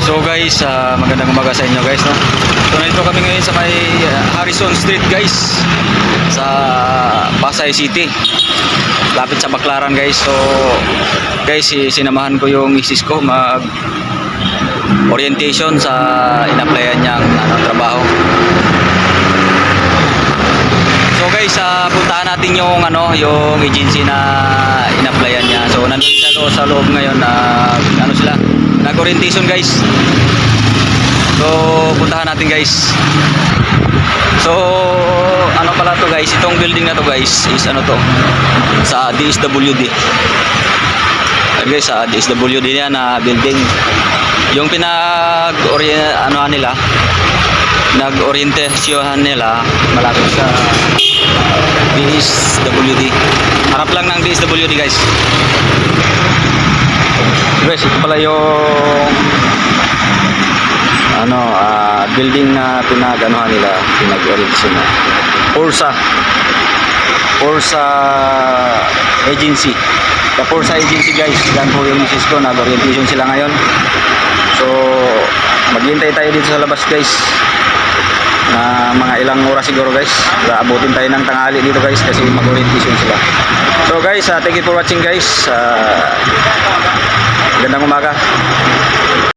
So guys, magandang umaga sa inyo guys, no. So nandito kami ngayon sa may Harrison Street guys, sa Pasay City, lapit sa Baclaran guys. So guys, sinamahan ko yung misis ko mag orientation sa in-applyan niyang trabaho. So guys, puntahan natin yung yung agency na in-applyan niya. So nandun siya sa loob ngayon na sila nag-orientation guys. So puntahan natin guys. So pala to guys, itong building na to guys is to sa DSWD. Guys, sa DSWD niya na building. Yung nag-orientasyon nila malapit sa DSWD. Harap lang ng DSWD guys. Guys, ito pala yung building na pinag-orientasyon na Forza Agency. The Forza Agency guys, yan po yung misis ko, nag-orientation sila ngayon. So maghintay tayo dito sa labas guys na mga ilang oras siguro guys. Abutin tayo ng tanghali dito guys kasi mag-orientation sila. So guys, thank you for watching guys. Gandang umaga.